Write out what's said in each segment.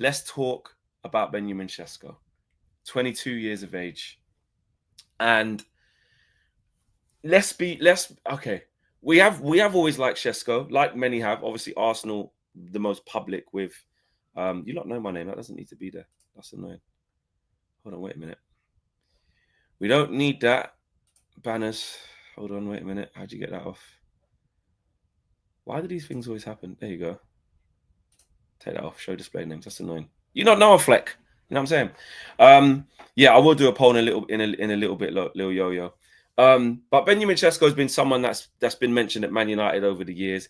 let's talk about Benjamin Sesko, 22 years of age. And okay. We have always liked Sesko, like many have. Obviously, Arsenal, the most public with you lot know my name, that doesn't need to be there. That's annoying. Hold on, wait a minute. We don't need that. Banners. Hold on, wait a minute. How'd you get that off? Why do these things always happen? There you go. Take that off. Show display names. That's annoying. You not know a fleck. You know what I'm saying? Yeah, I will do a poll in a little bit, little yo-yo. But Benjamin Sesko has been someone that's been mentioned at Man United over the years,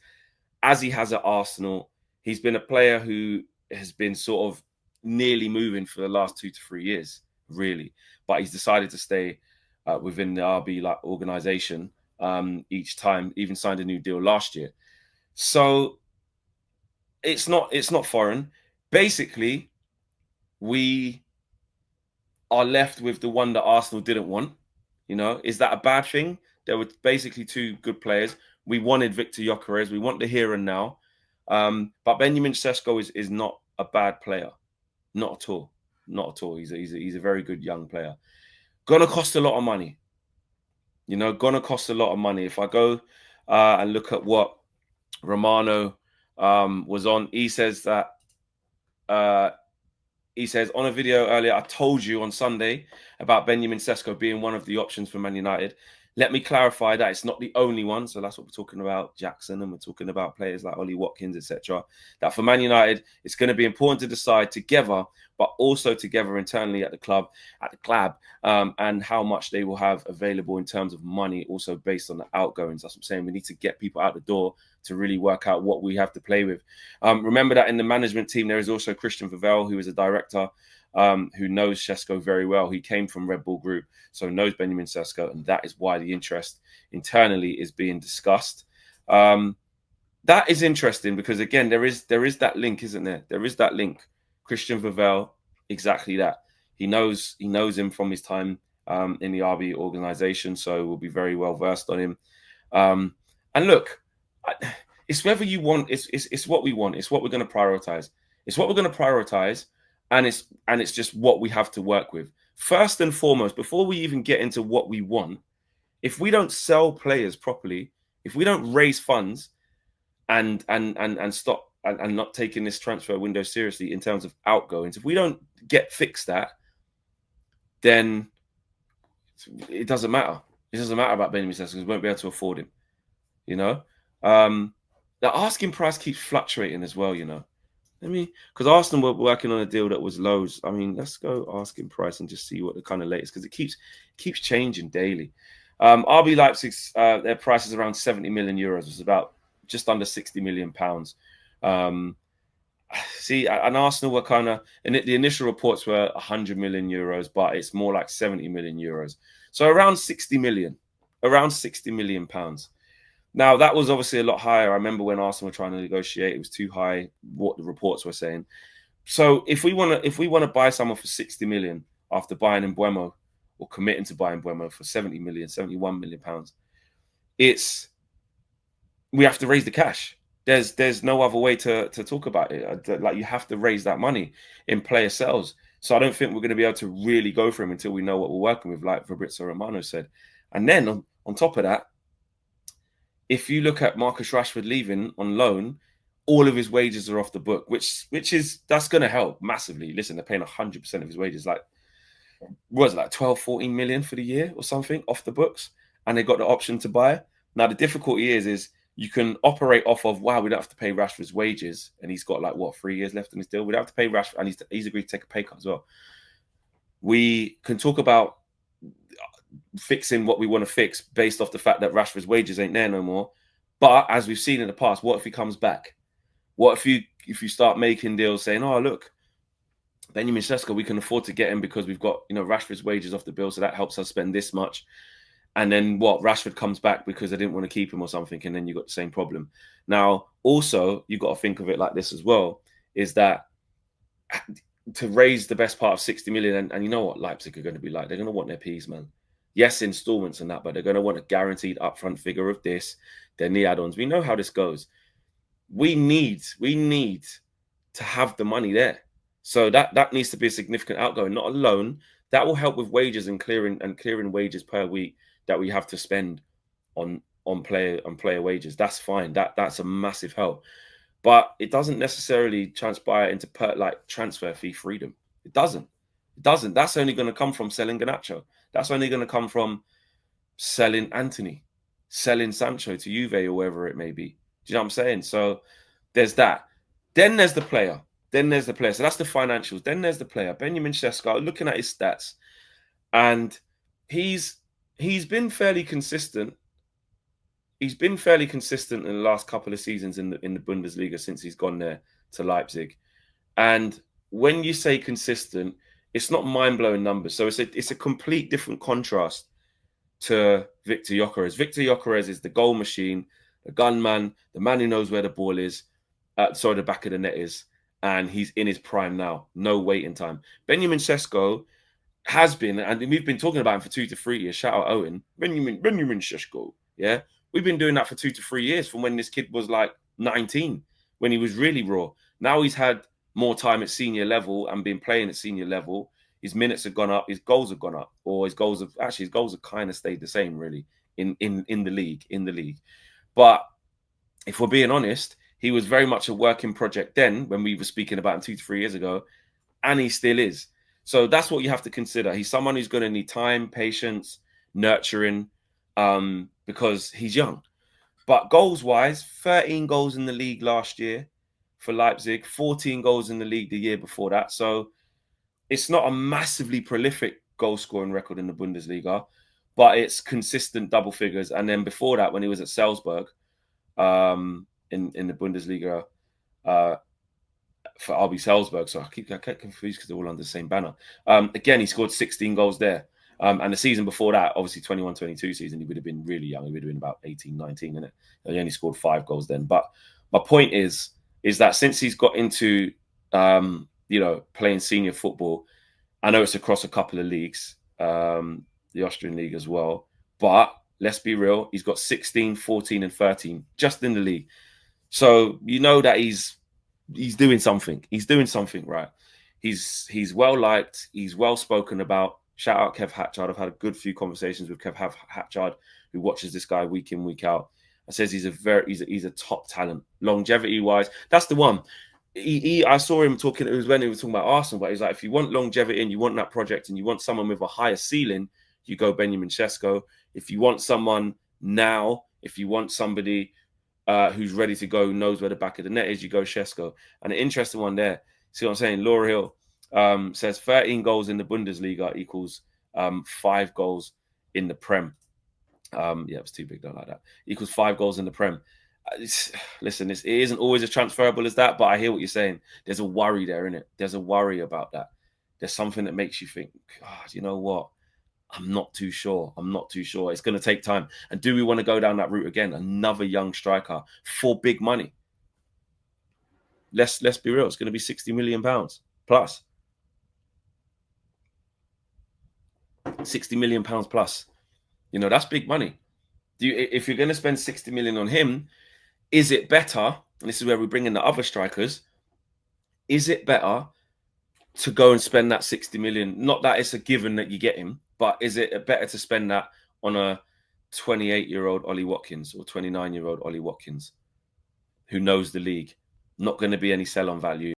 as he has at Arsenal. He's been a player who has been sort of nearly moving for the last 2 to 3 years, really. But he's decided to stay within the RB organization each time. Even signed a new deal last year. So it's not foreign. Basically, we are left with the one that Arsenal didn't want. You know, is that a bad thing? There were basically 2 good players. We wanted Victor Gyökeres. We want the here and now. But Benjamin Sesko is not a bad player. Not at all. Not at all. He's a very good young player. Gonna cost a lot of money. You know, gonna cost a lot of money. If I go and look at what Romano was on, he says that he says on a video earlier, I told you on Sunday about Benjamin Sesko being one of the options for Man United. Let me clarify that it's not the only one. So that's what we're talking about, Jackson, and we're talking about players like Ollie Watkins, etc. That for Man United, it's going to be important to decide together, but also together internally at the club, and how much they will have available in terms of money, also based on the outgoings. That's what I'm saying. We need to get people out the door to really work out what we have to play with. Remember that in the management team, there is also Christian Vivel, who is a director, who knows Sesko very well. He came from Red Bull Group, so knows Benjamin Sesko, and that is why the interest internally is being discussed. That is interesting because, again, there is that link, isn't there? There is that link. Christian Vivel, exactly that. He knows him from his time in the RB organization, so we'll be very well versed on him. And look, it's whether you want. It's what we want. It's what we're going to prioritize. It's what we're going to prioritize. And it's just what we have to work with. First and foremost, before we even get into what we want, if we don't sell players properly, if we don't raise funds and stop and not taking this transfer window seriously in terms of outgoings, if we don't fix that, then it doesn't matter. It doesn't matter about Benjamin Sesko because we won't be able to afford him. You know, the asking price keeps fluctuating as well. You know. Because Arsenal were working on a deal that was lows. I mean, let's go asking price and just see what the kind of latest, because it keeps changing daily. RB Leipzig's their price is around 70 million euros. It's about just under 60 million pounds. See, and Arsenal were kind of, and the initial reports were 100 million euros, but it's more like 70 million euros. So around 60 million pounds. Now, that was obviously a lot higher. I remember when Arsenal were trying to negotiate, it was too high, what the reports were saying. So if we want to buy someone for 60 million after buying Mbeumo or committing to buying Mbeumo for 70 million, 71 million pounds, we have to raise the cash. There's no other way to talk about it. Like, you have to raise that money in player sales. So I don't think we're going to be able to really go for him until we know what we're working with, like Fabrizio Romano said. And then on top of that, if you look at Marcus Rashford leaving on loan, all of his wages are off the book, that's going to help massively. Listen, they're paying 100% of his wages, like, what was it, like 12, 14 million for the year or something off the books, and they got the option to buy. Now, the difficulty is you can operate off of, wow, we don't have to pay Rashford's wages, and he's got 3 years left in his deal. We don't have to pay Rashford, and he's agreed to take a pay cut as well. We can talk about fixing what we want to fix based off the fact that Rashford's wages ain't there no more. But as we've seen in the past, what if he comes back? What if you start making deals saying, oh, look, Benjamin Sesko, we can afford to get him because we've got, Rashford's wages off the bill, so that helps us spend this much. And then Rashford comes back because they didn't want to keep him or something, and then you got the same problem. Now, also, you got to think of it like this as well, is that to raise the best part of 60 million, and you know what Leipzig are going to be like, they're going to want their P's, man. Yes, installments and that, but they're going to want a guaranteed upfront figure of this, then the add-ons. We know how this goes. We need to have the money there. So that needs to be a significant outgoing, not a loan. That will help with wages and clearing wages per week that we have to spend on player wages. That's fine. That's a massive help. But it doesn't necessarily transpire into like transfer fee freedom. It doesn't. It doesn't. That's only going to come from selling Ganacho. That's only going to come from selling Anthony, selling Sancho to Juve or wherever it may be. Do you know what I'm saying? So there's that. Then there's the player. Then there's the player. So that's the financials. Then there's the player. Benjamin Sesko, looking at his stats, and he's been fairly consistent. He's been fairly consistent in the last couple of seasons in the Bundesliga since he's gone there to Leipzig. And when you say consistent, it's not mind-blowing numbers. So it's a complete different contrast to Victor Gyökeres. Victor Gyökeres is the goal machine, the gunman, the man who knows where the ball is, sorry, the back of the net is, and he's in his prime now. No waiting time. Benjamin Sesko has been, and we've been talking about him for 2 to 3 years. Shout out Owen. Benjamin Sesko. Yeah. We've been doing that for 2 to 3 years from when this kid was like 19, when he was really raw. Now he's had more time at senior level and been playing at senior level. His minutes have gone up, his goals have gone up, or his goals have kind of stayed the same, really, in the league. But if we're being honest, he was very much a working project then when we were speaking about him 2 to 3 years ago, and he still is. So that's what you have to consider. He's someone who's going to need time, patience, nurturing, because he's young. But goals-wise, 13 goals in the league last year for Leipzig, 14 goals in the league the year before that. So it's not a massively prolific goal-scoring record in the Bundesliga, but it's consistent double figures. And then before that, when he was at Salzburg, in the Bundesliga, for RB Salzburg, so I get confused because they're all under the same banner. Again, he scored 16 goals there. And the season before that, obviously 21-22 season, he would have been really young. He would have been about 18, 19, innit? He only scored 5 goals then. But my point is that since he's got into, playing senior football, I know it's across a couple of leagues, the Austrian league as well. But let's be real, he's got 16, 14, and 13 just in the league. So you know that he's doing something. He's doing something right. He's well liked. He's well spoken about. Shout out Kev Hatchard. I've had a good few conversations with Kev Hatchard, who watches this guy week in, week out. And says he's a top talent, longevity wise. That's the one. I saw him talking. It was when he was talking about Arsenal, but he's like, if you want longevity and you want that project and you want someone with a higher ceiling, you go Benjamin Sesko. If you want someone now, if you want somebody who's ready to go, knows where the back of the net is, you go Sesko. And an interesting one there. See what I'm saying? Laura Hill says 13 goals in the Bundesliga equals 5 goals in the Prem. It was too big, don't like that. Equals 5 goals in the Prem. Listen, it isn't always as transferable as that, but I hear what you're saying. There's a worry there, isn't it? There's a worry about that. There's something that makes you think, God, you know what? I'm not too sure. It's going to take time. And do we want to go down that route again? Another young striker for big money. Let's be real. It's going to be £60 million plus. £60 million plus. That's big money. If you're going to spend 60 million on him, is it better? And this is where we bring in the other strikers. Is it better to go and spend that 60 million? Not that it's a given that you get him, but is it better to spend that on a 28-year-old Ollie Watkins or 29-year-old Ollie Watkins who knows the league? Not going to be any sell-on value.